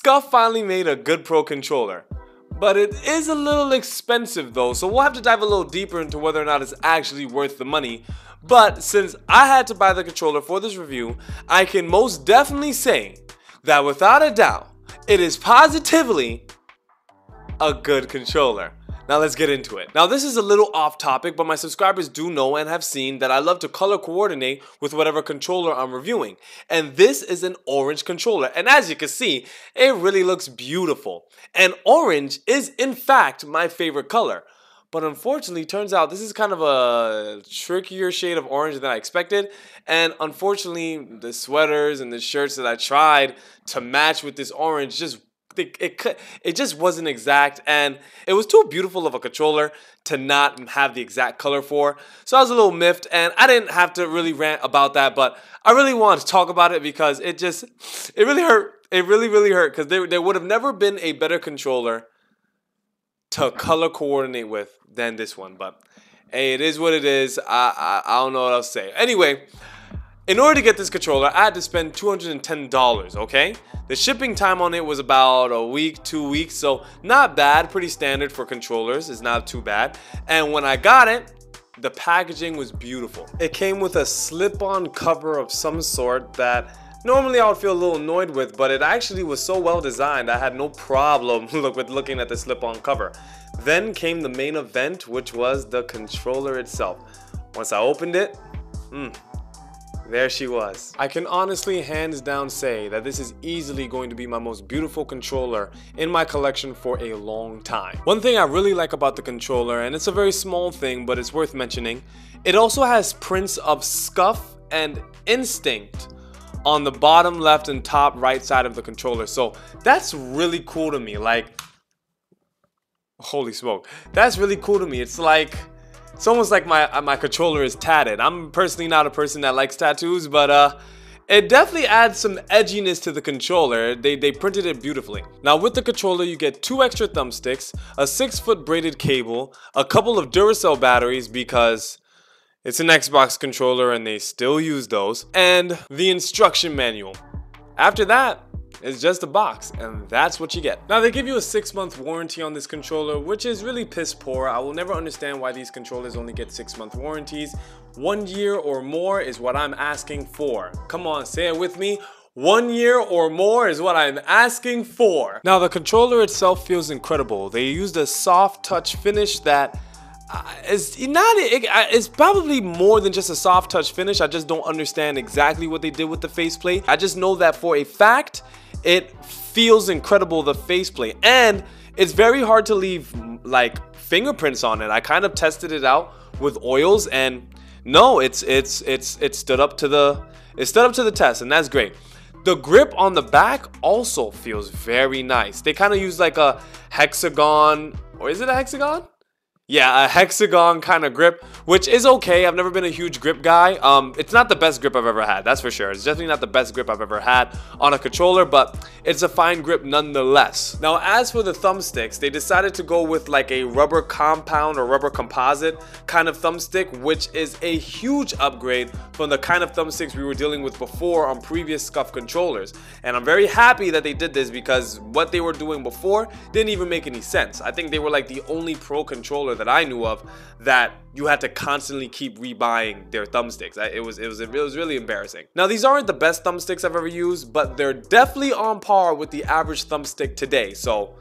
Scuf finally made a good pro controller. But it is a little expensive though, so we'll have to dive a little deeper into whether or not it's actually worth the money. But since I had to buy the controller for this review, I can most definitely say that without a doubt, it is positively a good controller. Now let's get into it. Now this is a little off topic, but my subscribers do know and have seen that I love to color coordinate with whatever controller I'm reviewing. And this is an orange controller. And as you can see, it really looks beautiful. And orange is in fact my favorite color. But unfortunately, turns out this is kind of a trickier shade of orange than I expected. And unfortunately, the sweaters and the shirts that I tried to match with this orange it just wasn't exact, and it was too beautiful of a controller to not have the exact color for. So I was a little miffed, and I didn't have to really rant about that, but I really wanted to talk about it because it really hurt. It really hurt because there would have never been a better controller to color coordinate with than this one. But hey, it is what it is. I don't know what else to say. Anyway, in order to get this controller, I had to spend $210, okay? The shipping time on it was about a week, 2 weeks, so not bad, pretty standard for controllers, it's not too bad. And when I got it, the packaging was beautiful. It came with a slip-on cover of some sort that normally I would feel a little annoyed with, but it actually was so well designed, I had no problem with looking at the slip-on cover. Then came the main event, which was the controller itself. Once I opened it, there she was. I can honestly hands down say that this is easily going to be my most beautiful controller in my collection for a long time. One thing I really like about the controller, and it's a very small thing but it's worth mentioning, it also has prints of Scuf and Instinct on the bottom left and top right side of the controller. So that's really cool to me. Like, holy smoke, that's really cool to me. It's almost like my controller is tatted. I'm personally not a person that likes tattoos, but it definitely adds some edginess to the controller. They printed it beautifully. Now with the controller, you get 2 extra thumbsticks, a 6-foot braided cable, a couple of Duracell batteries because it's an Xbox controller and they still use those, and the instruction manual. After that, it's just a box, and that's what you get. Now they give you a 6-month warranty on this controller, which is really piss poor. I will never understand why these controllers only get 6-month warranties. 1 year or more is what I'm asking for. Come on, say it with me. 1 year or more is what I'm asking for. Now the controller itself feels incredible. They used a soft touch finish that it's probably more than just a soft touch finish. I just don't understand exactly what they did with the faceplate. I just know that for a fact, it feels incredible, the faceplate, and it's very hard to leave like fingerprints on it. I kind of tested it out with oils, and no, it stood up to the test, and that's great. The grip on the back also feels very nice. They kind of use like a hexagon, or is it a hexagon? Yeah, a hexagon kind of grip, which is okay. I've never been a huge grip guy. It's not the best grip I've ever had, that's for sure. It's definitely not the best grip I've ever had on a controller, but it's a fine grip nonetheless. Now, as for the thumbsticks, they decided to go with like a rubber compound or rubber composite kind of thumbstick, which is a huge upgrade from the kind of thumbsticks we were dealing with before on previous Scuf controllers. And I'm very happy that they did this because what they were doing before didn't even make any sense. I think they were like the only pro controller that I knew of that you had to constantly keep rebuying their thumbsticks. It was really embarrassing. Now these aren't the best thumbsticks I've ever used, but they're definitely on par with the average thumbstick today, so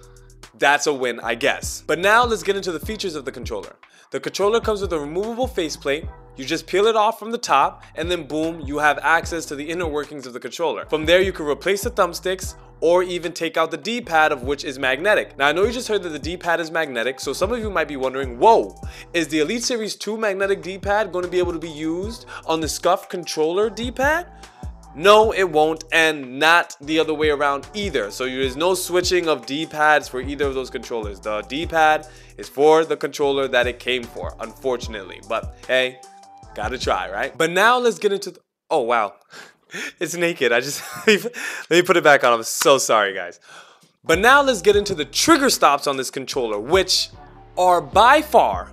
that's a win, I guess. But now let's get into the features of the controller. The controller comes with a removable faceplate. You just peel it off from the top, and then boom, you have access to the inner workings of the controller. From there, you can replace the thumbsticks or even take out the Dpad, of which is magnetic. Now I know you just heard that the Dpad is magnetic, so some of you might be wondering, whoa, is the Elite Series 2 magnetic Dpad going to be able to be used on the Scuf controller Dpad? No, it won't, and not the other way around either. So there's no switching of D-pads for either of those controllers. The D-pad is for the controller that it came for, unfortunately. But hey, gotta try, right? But now let's get into the... Oh, wow. It's naked. Let me put it back on. I'm so sorry, guys. But now let's get into the trigger stops on this controller, which are by far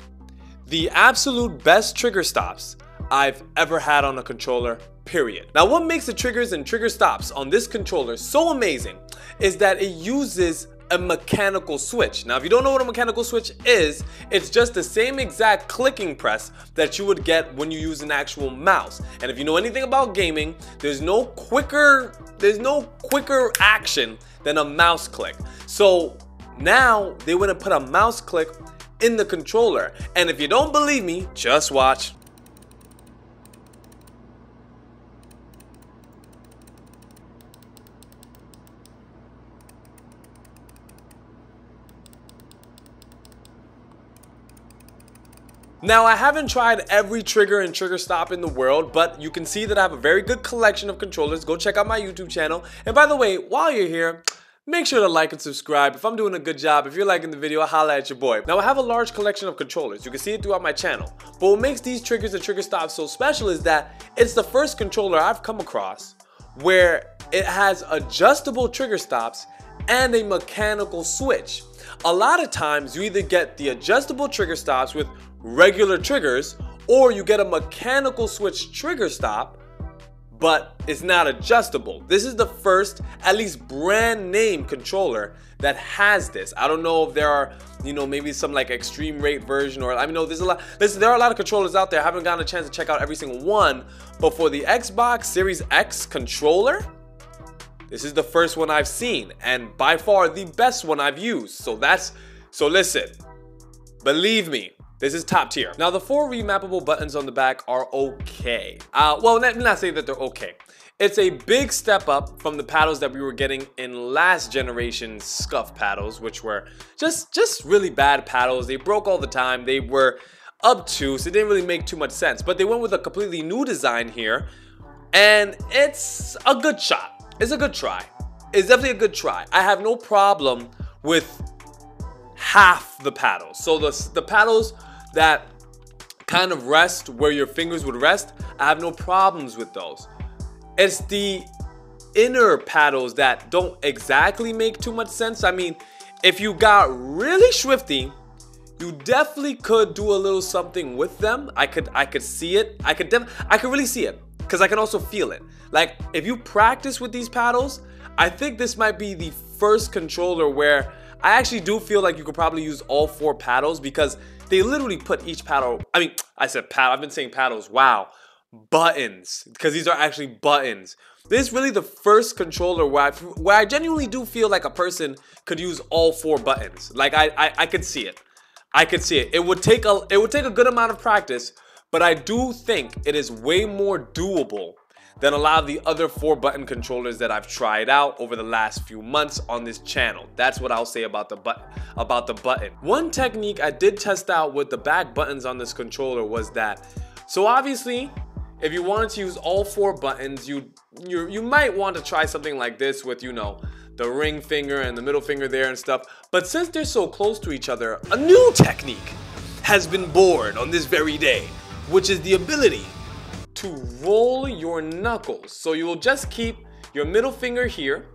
the absolute best trigger stops I've ever had on a controller, period. Now, what makes the triggers and trigger stops on this controller so amazing is that it uses a mechanical switch. Now, if you don't know what a mechanical switch is, it's just the same exact clicking press that you would get when you use an actual mouse. And if you know anything about gaming, there's no quicker action than a mouse click. So now they went and put a mouse click in the controller. And if you don't believe me, just watch. Now, I haven't tried every trigger and trigger stop in the world, but you can see that I have a very good collection of controllers. Go check out my YouTube channel. And by the way, while you're here, make sure to like and subscribe. If I'm doing a good job, if you're liking the video, holla at your boy. Now, I have a large collection of controllers. You can see it throughout my channel. But what makes these triggers and trigger stops so special is that it's the first controller I've come across where it has adjustable trigger stops and a mechanical switch. A lot of times, you either get the adjustable trigger stops with regular triggers, or you get a mechanical switch trigger stop, but it's not adjustable. This is the first, at least brand name controller that has this. I don't know if there are, maybe some like extreme rate version, or there's a lot. There are a lot of controllers out there. I haven't gotten a chance to check out every single one, but for the Xbox Series X controller, this is the first one I've seen, and by far the best one I've used. So listen, believe me, this is top tier. Now, the 4 remappable buttons on the back are okay. Well, let me not say that they're okay. It's a big step up from the paddles that we were getting in last generation Scuf paddles, which were just really bad paddles. They broke all the time. They were obtuse. It didn't really make too much sense. But they went with a completely new design here, and it's a good shot. It's a good try. It's definitely a good try. I have no problem with half the paddles. So the paddles that kind of rest where your fingers would rest, I have no problems with those. It's the inner paddles that don't exactly make too much sense. I mean, if you got really swifty, you definitely could do a little something with them. I could see it. I could really see it, because I can also feel it. Like, if you practice with these paddles, I think this might be the first controller where I actually do feel like you could probably use all 4 paddles, because they literally put each paddle, I said paddle, I've been saying paddles, wow, buttons, because these are actually buttons. This is really the first controller where I genuinely do feel like a person could use all 4 buttons. Like, I could see it. I could see it. It would take a good amount of practice, but I do think it is way more doable than a lot of the other 4 button controllers that I've tried out over the last few months on this channel. That's what I'll say about the button. One technique I did test out with the back buttons on this controller was that, so obviously, if you wanted to use all 4 buttons, you might want to try something like this with, the ring finger and the middle finger there and stuff. But since they're so close to each other, a new technique has been born on this very day, which is the ability to roll your knuckles. So you will just keep your middle finger here,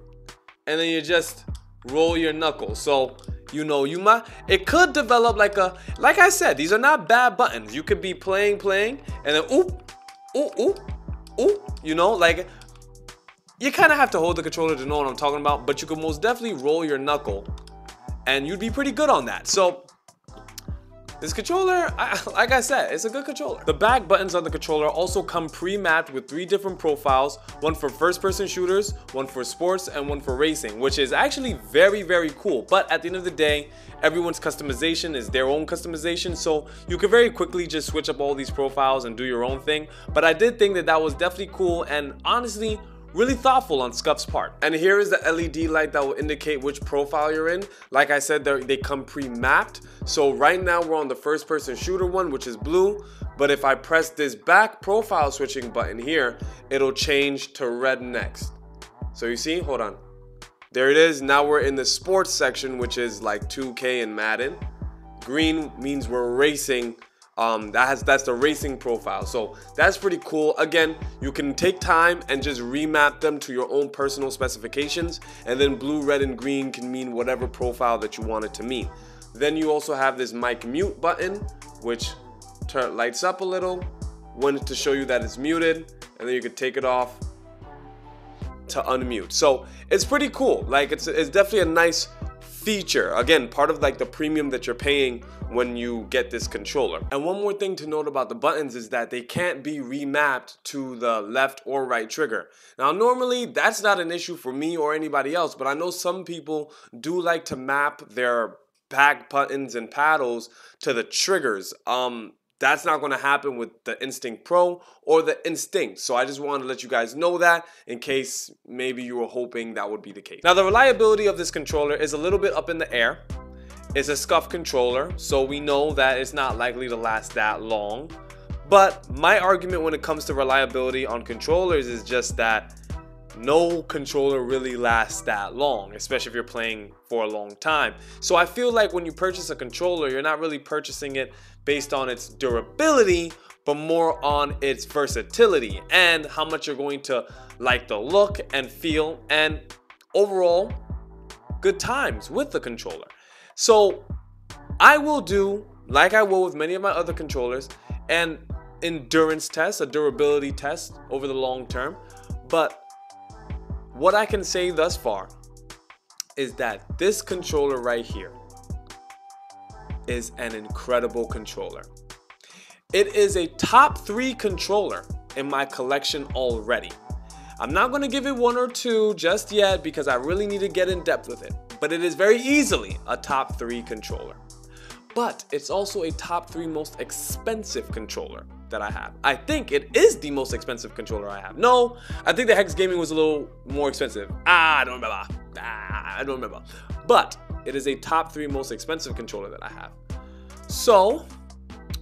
and then you just roll your knuckles. So it could develop like I said, these are not bad buttons. You could be playing, and then oop, oop, oop, like, you kind of have to hold the controller to know what I'm talking about, but you could most definitely roll your knuckle, and you'd be pretty good on that. So this controller, like I said, it's a good controller. The back buttons on the controller also come pre-mapped with 3 different profiles, one for first-person shooters, one for sports, and one for racing, which is actually very, very cool. But at the end of the day, everyone's customization is their own customization, so you could very quickly just switch up all these profiles and do your own thing. But I did think that that was definitely cool, and honestly, really thoughtful on Scuf's part. And here is the LED light that will indicate which profile you're in. Like I said, they come pre-mapped. So right now we're on the first person shooter one, which is blue. But if I press this back profile switching button here, it'll change to red next. So you see, hold on. There it is. Now we're in the sports section, which is like 2K and Madden. Green means we're racing. That's the racing profile, so that's pretty cool. Again, you can take time and just remap them to your own personal specifications, and then blue, red, and green can mean whatever profile that you want it to mean. Then you also have this mic mute button, which lights up a little when to show you that it's muted, and then you could take it off to unmute. So it's pretty cool. Like it's definitely a nice feature. Again, part of like the premium that you're paying when you get this controller. And one more thing to note about the buttons is that they can't be remapped to the left or right trigger. Now normally that's not an issue for me or anybody else, but I know some people do like to map their back buttons and paddles to the triggers. That's not going to happen with the Instinct Pro or the Instinct. So I just wanted to let you guys know that in case maybe you were hoping that would be the case. Now the reliability of this controller is a little bit up in the air. It's a Scuf controller, so we know that it's not likely to last that long. But my argument when it comes to reliability on controllers is just that no controller really lasts that long, especially if you're playing for a long time. So I feel like when you purchase a controller, you're not really purchasing it based on its durability, but more on its versatility and how much you're going to like the look and feel and overall good times with the controller. So I will do, like I will with many of my other controllers, an endurance test, a durability test over the long term. But what I can say thus far is that this controller right here is an incredible controller. It is a top 3 controller in my collection already. I'm not going to give it 1 or 2 just yet because I really need to get in depth with it. But it is very easily a top 3 controller. But it's also a top 3 most expensive controller that I have. I think it is the most expensive controller I have. No, I think the Hex Gaming was a little more expensive. I don't remember. But it is a top 3 most expensive controller that I have. So,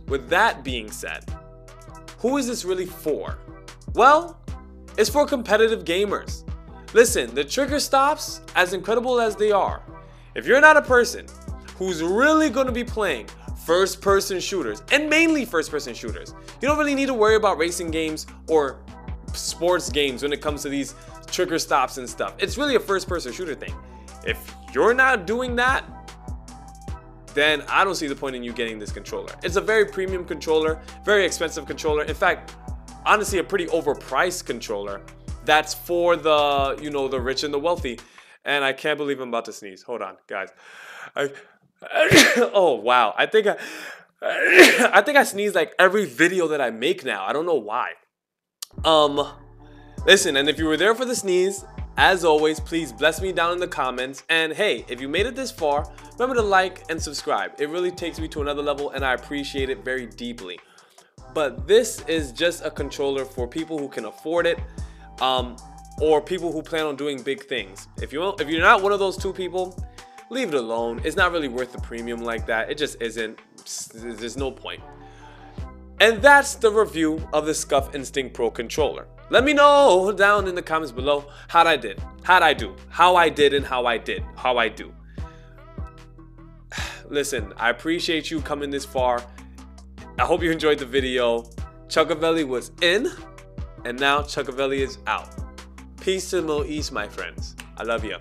with that being said, who is this really for? Well, it's for competitive gamers. Listen, the trigger stops, as incredible as they are, if you're not a person who's really going to be playing first-person shooters, and mainly first-person shooters, you don't really need to worry about racing games or sports games when it comes to these trigger stops and stuff. It's really a first-person shooter thing. If you're not doing that, then I don't see the point in you getting this controller. It's a very premium controller, very expensive controller. In fact, honestly, a pretty overpriced controller. That's for the, you know, the rich and the wealthy. And I can't believe I'm about to sneeze. Hold on, guys. Oh wow, I think I sneeze like every video that I make now. I don't know why. Listen, and if you were there for the sneeze, as always, please bless me down in the comments. And hey, if you made it this far, remember to like and subscribe. It really takes me to another level and I appreciate it very deeply. But this is just a controller for people who can afford it, or people who plan on doing big things. If you're not one of those 2 people, leave it alone. It's not really worth the premium like that. It just isn't. There's no point. And that's the review of the Scuf Instinct Pro controller. Let me know down in the comments below how I do, and how I do. Listen, I appreciate you coming this far. I hope you enjoyed the video. Chukavelli was in, and now Chukavelli is out. Peace to the Middle East, my friends. I love you.